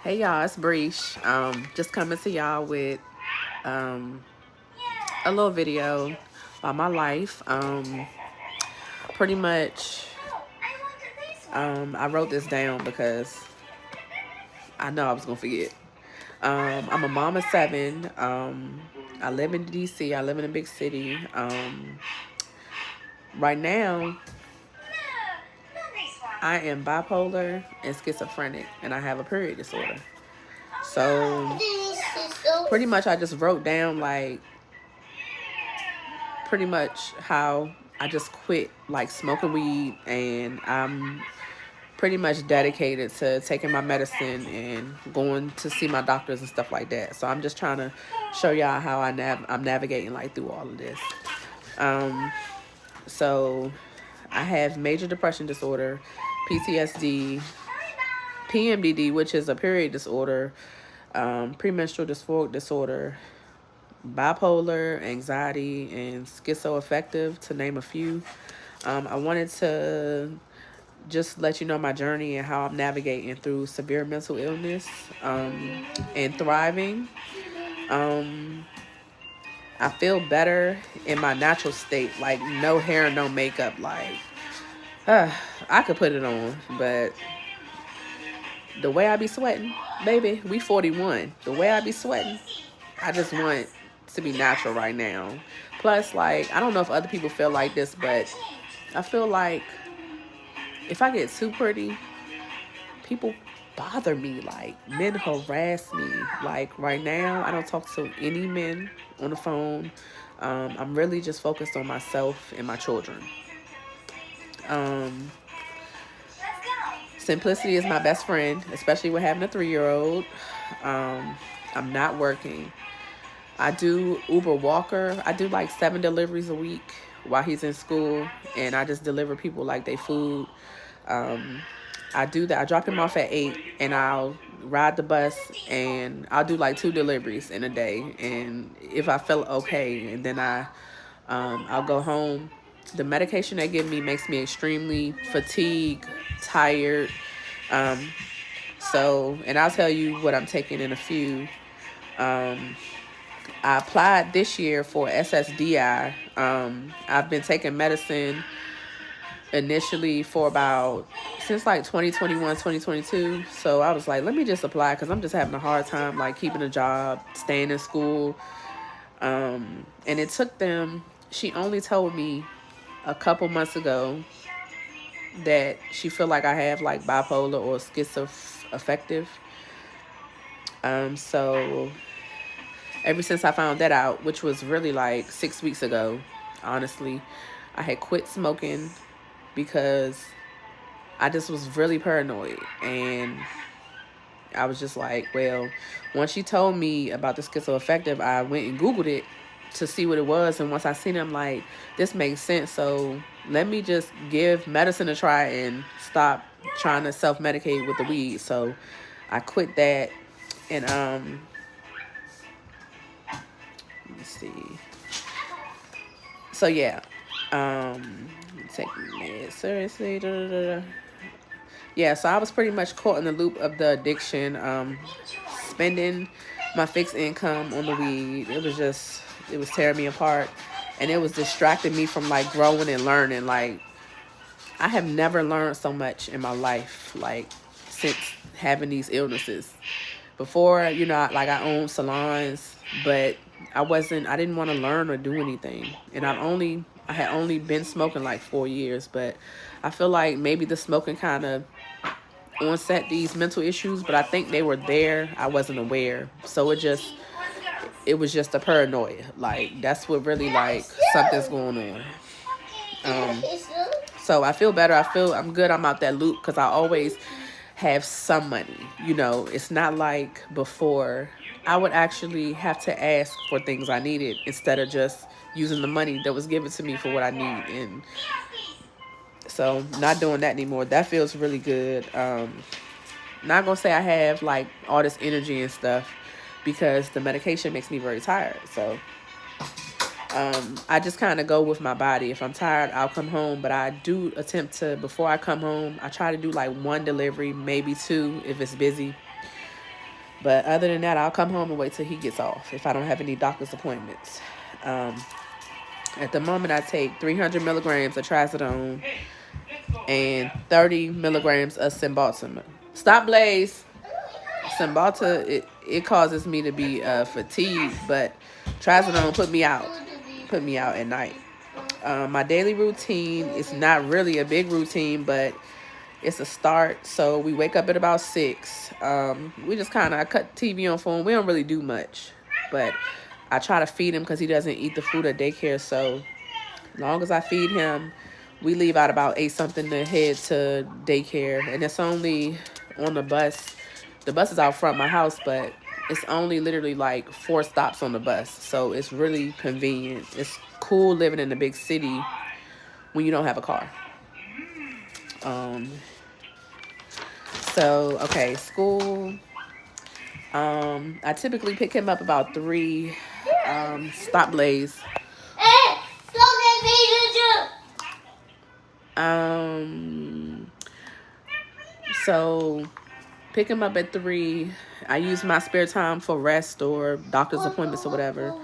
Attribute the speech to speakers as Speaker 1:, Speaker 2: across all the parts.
Speaker 1: Hey y'all, it's Breesh. Just coming to y'all with um, a little video about my life. Pretty much, I wrote this down because I know I was gonna forget. I'm a mom of seven. I live in DC. I live in a big city. Right now, I am bipolar and schizophrenic, and I have a period disorder. So pretty much, I just wrote down like pretty much how I just quit like smoking weed, and I'm pretty much dedicated to taking my medicine and going to see my doctors and stuff like that. So I'm just trying to show y'all how I'm navigating like through all of this. Um, so I have major depression disorder, PTSD, PMDD, which is a period disorder, premenstrual dysphoric disorder, bipolar, anxiety, and schizoaffective, to name a few. I wanted to just let you know my journey and how I'm navigating through severe mental illness and thriving. Um, I feel better in my natural state, like no hair, no makeup. Like, I could put it on, but the way I be sweating, baby, we 41. The way I be sweating, I just want to be natural right now. Plus, like, I don't know if other people feel like this, but I feel like if I get too pretty, people bother me. Like, men harass me. Like, right now, I don't talk to any men on the phone. I'm really just focused on myself and my children. Um, Simplicity is my best friend, especially with having a 3-year-old. I'm not working. I do Uber Walker. I do like 7 deliveries a week while he's in school, and I just deliver people like they food. Um, I do that. I drop him off at 8, and I'll ride the bus, and I'll do like 2 deliveries in a day. And if I feel okay, and then I'll go home. The medication they give me makes me extremely fatigued, tired. Um, and I'll tell you what I'm taking in a few. I applied this year for SSDI. I've been taking medicine initially for about since like 2021, 2022. So I was like, let me just apply because I'm just having a hard time like keeping a job, staying in school. And it took them, she only told me a couple months ago that she feel like I have like bipolar or schizoaffective. So ever since I found that out, which was really like 6 weeks ago, honestly, I had quit smoking because I just was really paranoid. And I was just like, well, once she told me about the schizoaffective, I went and Googled it to see what it was. And once I seen it, I'm like, this makes sense. So let me just give medicine a try and stop trying to self-medicate with the weed. So I quit that. And let me see. So yeah, taking it seriously. Yeah, so I was pretty much caught in the loop of the addiction, spending my fixed income on the weed. It was tearing me apart, and it was distracting me from like growing and learning. Like, I have never learned so much in my life, like since having these illnesses. Before, like I owned salons, but I didn't want to learn or do anything. And I had only been smoking like 4 years, but I feel like maybe the smoking kind of onset these mental issues, but I think they were there. I wasn't aware. So it was just a paranoia. Like, that's what really, like, something's going on. So I feel better. I'm good. I'm out that loop because I always have some money. It's not like before. I would actually have to ask for things I needed instead of just using the money that was given to me for what I need. And so not doing that anymore. That feels really good. Not gonna say I have like all this energy and stuff because the medication makes me very tired. So I just kind of go with my body. If I'm tired, I'll come home. But I do attempt to, before I come home, I try to do like 1 delivery, maybe 2 if it's busy. But other than that, I'll come home and wait till he gets off if I don't have any doctor's appointments. Um, at the moment, I take 300 milligrams of trazodone and 30 milligrams of Cymbalta. Stop, Blaze. Cymbalta, it causes me to be fatigued, but trazodone put me out at night. My daily routine is not really a big routine, but it's a start. So we wake up at about 6. We just kind of cut TV on phone. We don't really do much, but I try to feed him because he doesn't eat the food at daycare. So long as I feed him, we leave out about 8 something to head to daycare, and it's only on the bus. The bus is out front of my house, but it's only literally like 4 stops on the bus, so it's really convenient. It's cool living in a big city when you don't have a car. So okay, school. I typically pick him up about 3. Stop, Blaze. So pick him up at 3. I use my spare time for rest or doctor's appointments or whatever.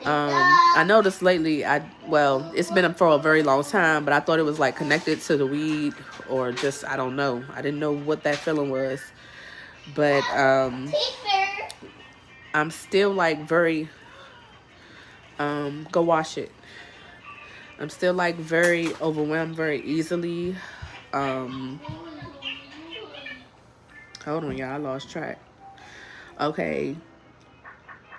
Speaker 1: I noticed lately, it's been up for a very long time, but I thought it was like connected to the weed or just, I don't know. I didn't know what that feeling was. But I'm still like very, go wash it. I'm still like very overwhelmed very easily. Hold on, y'all, I lost track. Okay.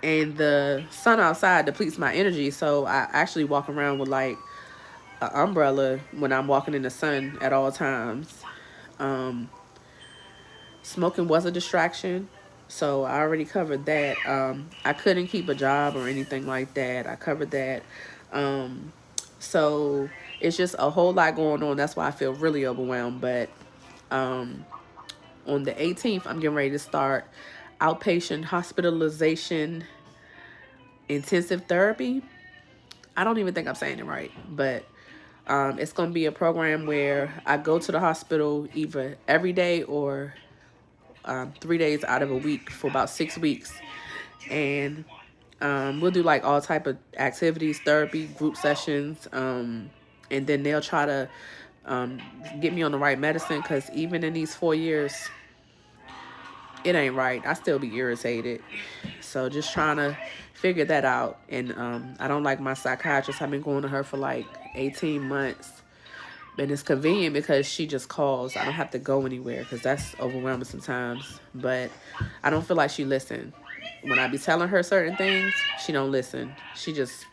Speaker 1: And the sun outside depletes my energy, so I actually walk around with like an umbrella when I'm walking in the sun at all times. Smoking was a distraction, so I already covered that. I couldn't keep a job or anything like that. I covered that. So it's just a whole lot going on. That's why I feel really overwhelmed. But on the 18th, I'm getting ready to start outpatient hospitalization intensive therapy. I don't even think I'm saying it right, but it's going to be a program where I go to the hospital either every day or 3 days out of a week for about 6 weeks. And we'll do like all type of activities, therapy, group sessions. And then they'll try to get me on the right medicine, because even in these 4 years, it ain't right. I still be irritated. So just trying to figure that out. And I don't like my psychiatrist. I've been going to her for like 18 months. And it's convenient because she just calls. I don't have to go anywhere, because that's overwhelming sometimes. But I don't feel like she listens. When I be telling her certain things, she don't listen. She just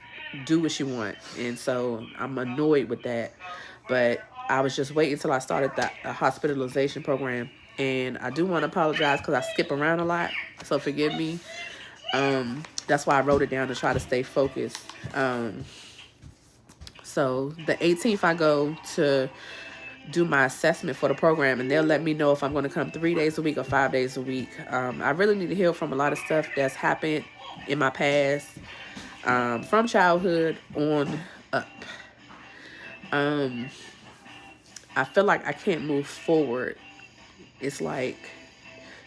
Speaker 1: do what she want. And so I'm annoyed with that. But I was just waiting until I started the hospitalization program. And I do want to apologize because I skip around a lot. So forgive me. That's why I wrote it down to try to stay focused. So the 18th, I go to do my assessment for the program, and they'll let me know if I'm going to come 3 days a week or 5 days a week. I really need to heal from a lot of stuff that's happened in my past, from childhood on up. I feel like I can't move forward. It's like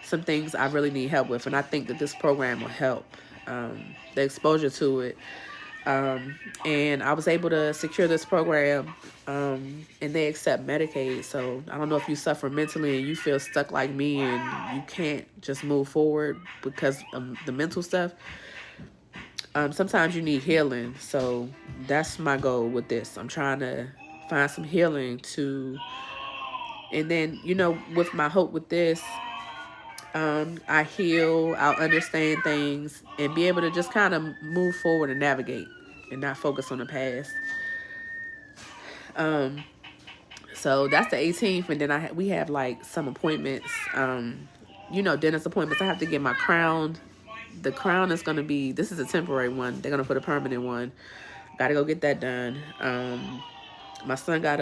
Speaker 1: some things I really need help with, and I think that this program will help. The exposure to it. And I was able to secure this program, and they accept Medicaid. So I don't know if you suffer mentally and you feel stuck like me and you can't just move forward because of the mental stuff. Sometimes you need healing. So that's my goal with this. I'm trying to find some healing and then, with my hope with this, I heal, I'll understand things, and be able to just kind of move forward and navigate and not focus on the past. So that's the 18th, and then we have like some appointments, dentist appointments. I have to get my crown. The crown is going to be, this is a temporary one. They're going to put a permanent one. Got to go get that done. My son got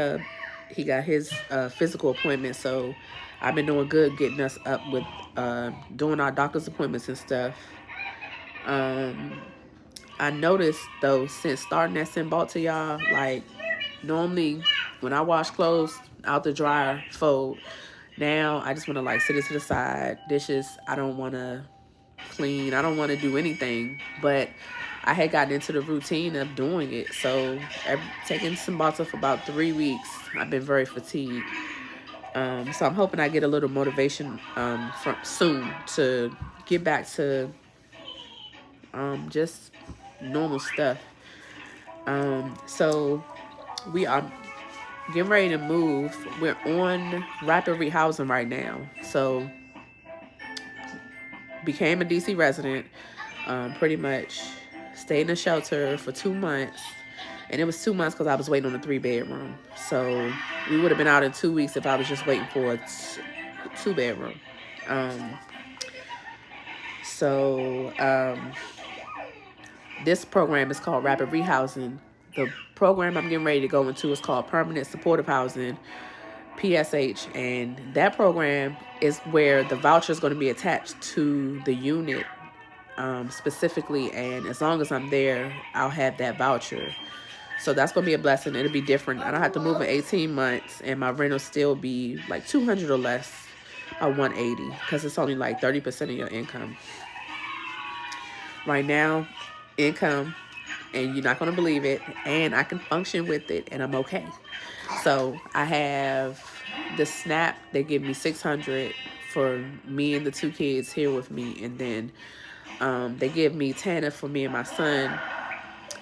Speaker 1: his physical appointment, so I've been doing good getting us up with doing our doctor's appointments and stuff. I noticed, though, since starting at Cymbalta, y'all, like, normally when I wash clothes out the dryer, fold, now I just want to, like, sit it to the side. Dishes, I don't want to clean. I don't want to do anything. But I had gotten into the routine of doing it. So taking Cymbalta for about 3 weeks, I've been very fatigued. So I'm hoping I get a little motivation from soon to get back to just normal stuff. So we are getting ready to move. We're on rapid rehousing right now. So became a DC resident, pretty much stayed in a shelter for 2 months. And it was 2 months because I was waiting on a 3-bedroom. So we would have been out in 2 weeks if I was just waiting for a 2-bedroom. This program is called Rapid Rehousing. The program I'm getting ready to go into is called Permanent Supportive Housing, PSH. And that program is where the voucher is going to be attached to the unit specifically. And as long as I'm there, I'll have that voucher. So that's going to be a blessing. It'll be different. I don't have to move in 18 months, and my rent will still be like $200 or less, or $180, because it's only like 30% of your income. Right now, income, and you're not going to believe it, and I can function with it, and I'm okay. So I have the SNAP. They give me $600 for me and the 2 kids here with me, and then they give me TANF for me and my son,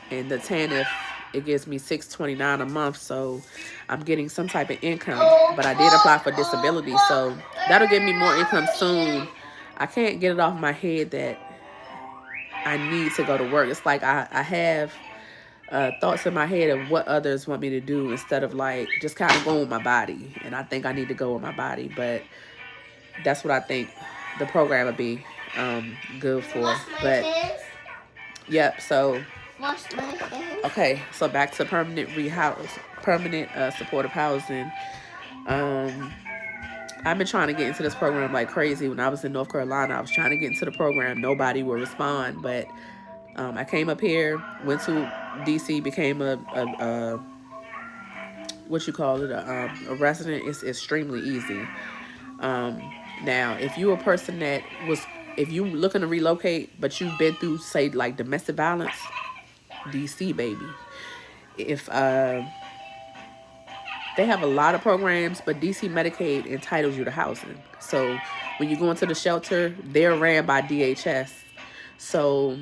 Speaker 1: and the TANF, it gives me $629 a month, so I'm getting some type of income. But I did apply for disability, so that'll give me more income soon. I can't get it off my head that I need to go to work. It's like I have thoughts in my head of what others want me to do instead of like just kind of going with my body. And I think I need to go with my body, but that's what I think the program would be good for. But yep, so okay, so back to permanent supportive housing. I've been trying to get into this program like crazy. When I was in North Carolina, I was trying to get into the program. Nobody would respond, but I came up here, went to DC, became a what you call it, a resident. It's extremely easy. Now, if you're a person that if you looking to relocate, but you've been through, say, like domestic violence, DC, baby. If they have a lot of programs, but DC Medicaid entitles you to housing. So when you go into the shelter, they're ran by DHS. So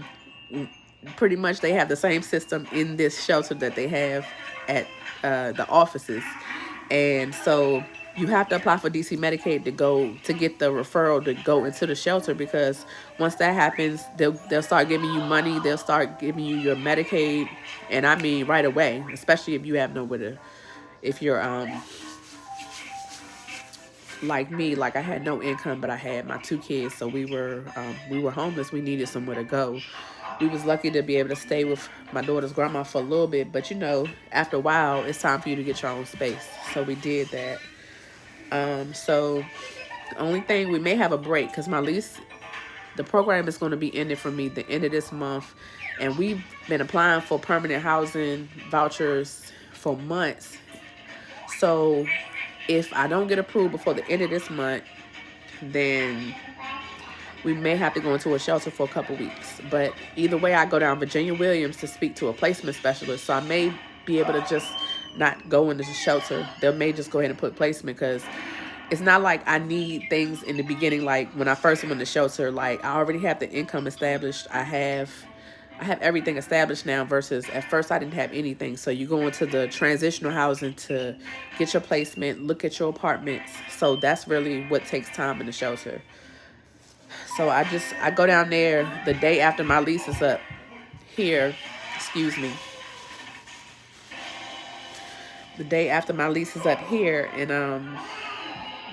Speaker 1: pretty much they have the same system in this shelter that they have at the offices. And so you have to apply for DC Medicaid to get the referral to go into the shelter, because once that happens, they'll start giving you money. They'll start giving you your Medicaid, and I mean right away, especially if you have nowhere to, if you're like me, like I had no income, but I had my 2 kids, so we were homeless. We needed somewhere to go. We was lucky to be able to stay with my daughter's grandma for a little bit, but you know, after a while, it's time for you to get your own space. So we did that. So the only thing, we may have a break because my lease, the program is going to be ended for me the end of this month, and we've been applying for permanent housing vouchers for months. So if I don't get approved before the end of this month, then we may have to go into a shelter for a couple weeks. But either way, I go down Virginia Williams to speak to a placement specialist. So I may be able to just not go into the shelter. They may just go ahead and put placement, because it's not like I need things in the beginning. Like when I first went to shelter, like I already have the income established. I have everything established now, versus at first I didn't have anything. So you go into the transitional housing to get your placement, look at your apartments. So that's really what takes time in the shelter. So I go down there the day after my lease is up here, excuse me. The day after my lease is up here, and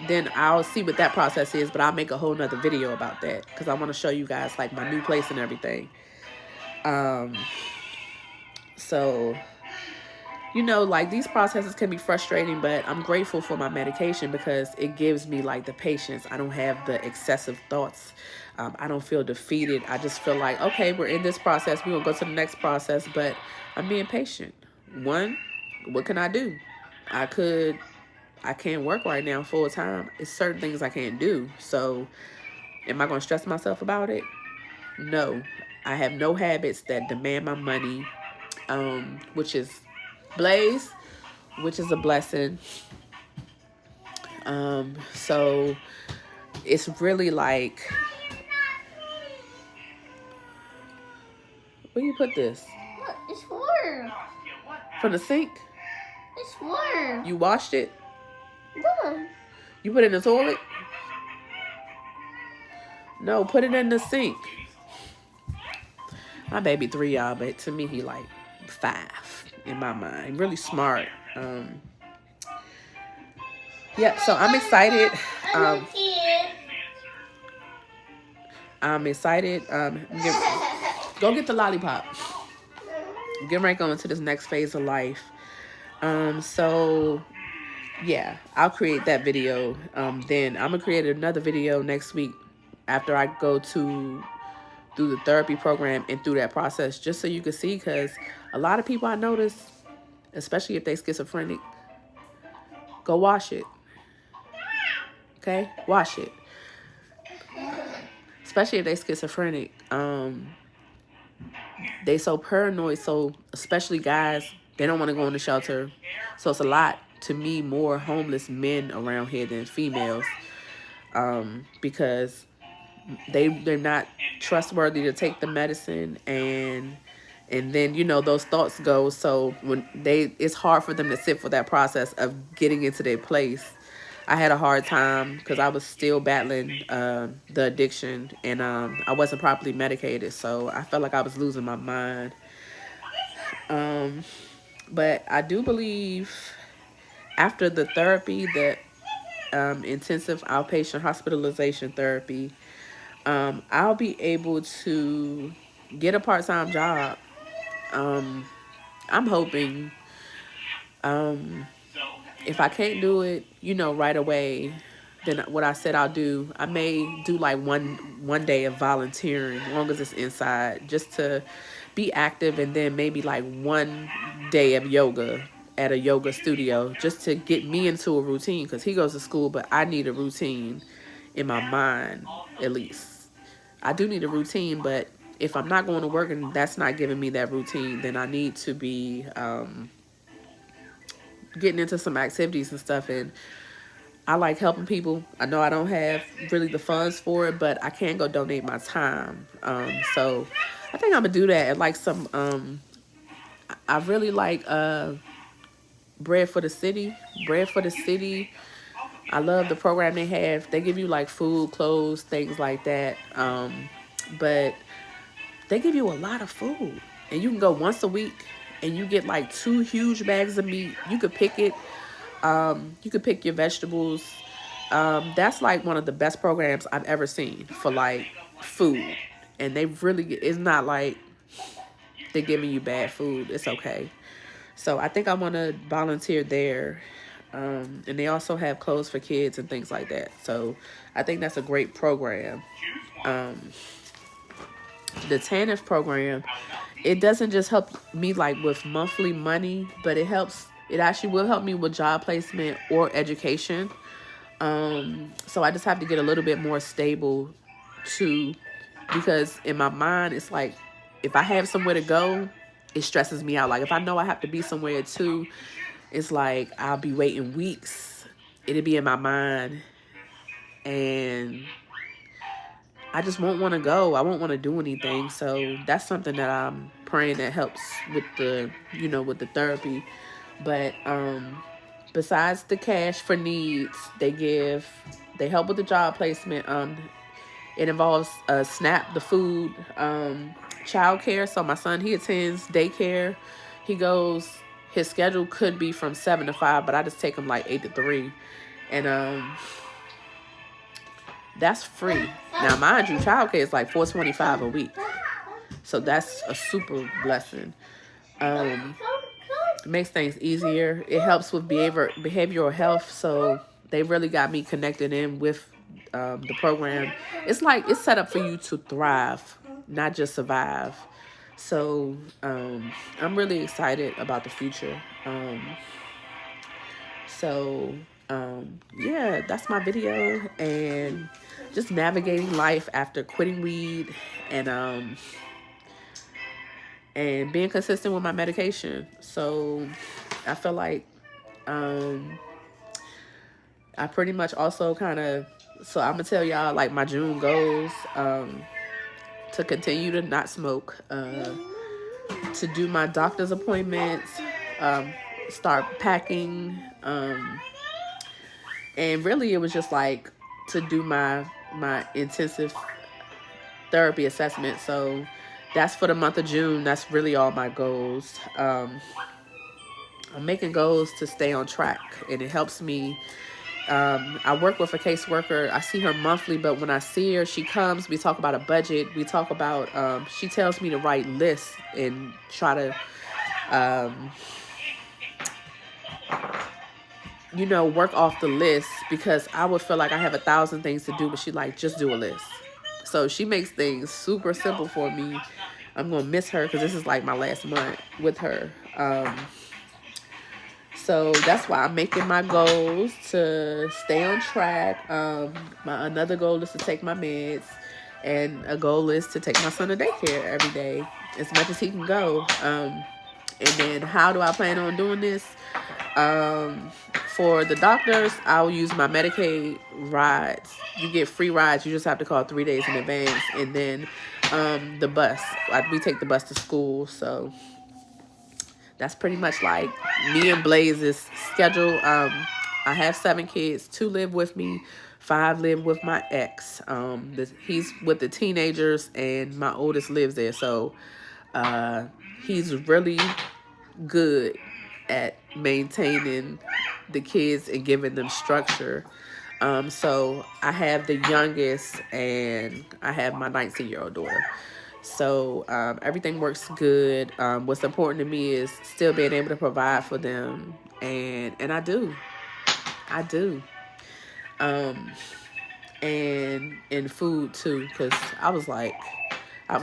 Speaker 1: then I'll see what that process is, but I'll make a whole nother video about that, because I want to show you guys like my new place and everything. So, you know, like these processes can be frustrating, but I'm grateful for my medication because it gives me like the patience. I don't have the excessive thoughts. I don't feel defeated. I just feel like, okay, we're in this process. We're going to go to the next process, but I'm being patient. One, what can I do? I can't work right now full time. It's certain things I can't do. So am I going to stress myself about it? No, I have no habits that demand my money, which is Blaze, which is a blessing. So it's really like, where you put this?
Speaker 2: Look, it's water.
Speaker 1: From the sink?
Speaker 2: It's water.
Speaker 1: You washed it?
Speaker 2: Look.
Speaker 1: You put it in the toilet? No, put it in the sink. My baby 3, y'all, but to me he like 5 in my mind. Really smart. Yeah, so I'm excited. I'm excited. Go get the lollipop. Get right going to this next phase of life. So yeah, I'll create that video. Then I'm gonna create another video next week after I go through the therapy program and through that process, just so you can see, because a lot of people I notice, especially if they schizophrenic, go wash it. Okay, wash it. Especially if they schizophrenic. They so paranoid, so especially guys, they don't want to go in the shelter. So it's a lot, to me, more homeless men around here than females, because they're not trustworthy to take the medicine, and then, you know, those thoughts go. So when it's hard for them to sit for that process of getting into their place. I had a hard time because I was still battling the addiction, and I wasn't properly medicated, so I felt like I was losing my mind. But I do believe after the therapy, the intensive outpatient hospitalization therapy, I'll be able to get a part-time job. I'm hoping, if I can't do it, you know, right away, then what I said I'll do, I may do like one day of volunteering, as long as it's inside, just to be active, and then maybe like one day of yoga at a yoga studio, just to get me into a routine, because he goes to school, but I need a routine in my mind, at least. I do need a routine, but if I'm not going to work and that's not giving me that routine, then I need to be getting into some activities and stuff. And I like helping people. I know I don't have really the funds for it, but I can go donate my time. So I think I'm gonna do that. Like some, I really like Bread for the City. Bread for the City. I love the program they have. They give you like food, clothes, things like that. But they give you a lot of food, and you can go once a week, and you get like 2 huge bags of meat. You could pick it. You could pick your vegetables. That's like one of the best programs I've ever seen for like food. And they really, it's not like they're giving you bad food. It's okay. So I think I want to volunteer there. And they also have clothes for kids and things like that. So I think that's a great program. The TANF program, it doesn't just help me like with monthly money, but it actually will help me with job placement or education. So I just have to get a little bit more stable too, because in my mind, it's like, if I have somewhere to go, it stresses me out. Like if I know I have to be somewhere too, it's like I'll be waiting weeks. It'll be in my mind, and I just won't want to go. I won't want to do anything. So that's something that I'm praying that helps with the, you know, with the therapy. But besides the cash for needs, they help with the job placement. It involves SNAP, the food, childcare. So my son, he attends daycare. His schedule could be from 7 to 5, but I just take him like 8 to 3. And that's free. Now, mind you, childcare is like $4.25 a week. So that's a super blessing. It makes things easier. It helps with behavioral health. So they really got me connected in with the program. It's like it's set up for you to thrive, not just survive. So I'm really excited about the future. So Yeah, that's my video, and just navigating life after quitting weed, and being consistent with my medication. So I feel like I pretty much also kind of, so I'm gonna tell y'all like my June goals, to continue to not smoke, to do my doctor's appointments, um, start packing, and really it was just like to do my intensive therapy assessment. So that's for the month of June. That's really all my goals. I'm making goals to stay on track, and it helps me. I work with a caseworker. I see her monthly, but when I see her, she comes. We talk about a budget. We talk about. She tells me to write lists and try to, um, work off the list, because I would feel like I have 1,000 things to do, but she like, just do a list. So she makes things super simple for me. I'm gonna miss her because this is like my last month with her. So that's why I'm making my goals to stay on track. Another goal is to take my meds, and a goal is to take my son to daycare every day as much as he can go. And then how do I plan on doing this? For the doctors, I'll use my Medicaid rides. You get free rides. You just have to call 3 days in advance. And then the bus. Like, we take the bus to school. So that's pretty much like me and Blaze's schedule. I have 7 kids. 2 live with me. 5 live with my ex. He's with the teenagers, and my oldest lives there. So he's really good at maintaining the kids and giving them structure. So I have the youngest, and I have my 19-year-old daughter. So everything works good. What's important to me is still being able to provide for them, and I do, and food too, because I was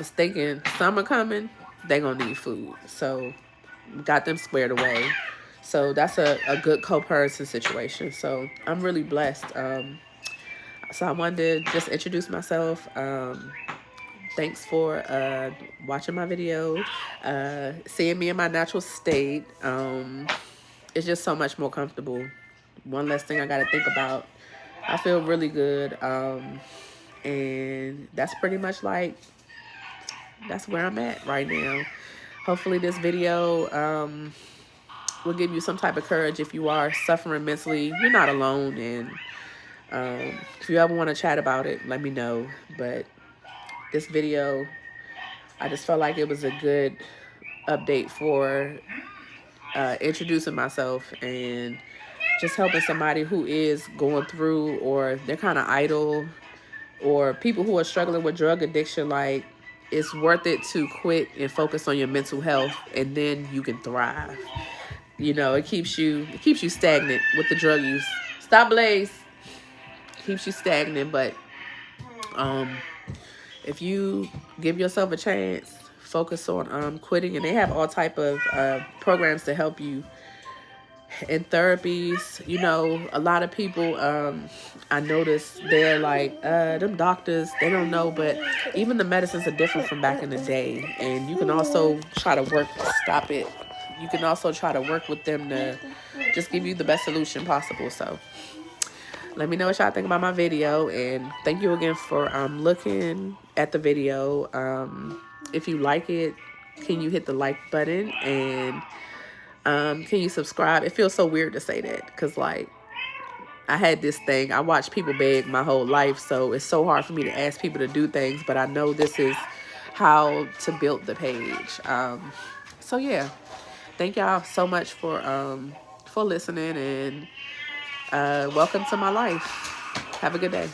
Speaker 1: thinking summer coming, they gonna need food, so got them squared away. So that's a good co-parenting situation. So I'm really blessed. So I wanted to just introduce myself. Thanks for watching my video, seeing me in my natural state. It's just so much more comfortable. One less thing I got to think about. I feel really good. And that's pretty much like, that's where I'm at right now. Hopefully this video will give you some type of courage if you are suffering mentally. You're not alone, and if you ever want to chat about it, let me know. But this video, I just felt like it was a good update for introducing myself and just helping somebody who is going through, or they're kind of idle, or people who are struggling with drug addiction. Like, it's worth it to quit and focus on your mental health, and then you can thrive. It keeps you stagnant with the drug use. Stop, Blaze. Keeps you stagnant, but if you give yourself a chance, focus on quitting, and they have all type of programs to help you in therapies. A lot of people, I notice they're like, them doctors, they don't know, but even the medicines are different from back in the day, and you can also try to work, stop it. You can also try to work with them to just give you the best solution possible. So let me know what y'all think about my video, and thank you again for looking at the video. If you like it, can you hit the like button, and can you subscribe? It feels so weird to say that, because like, I had this thing, I watched people beg my whole life, so it's so hard for me to ask people to do things, but I know this is how to build the page. So yeah, thank y'all so much for listening, and welcome to my life. Have a good day.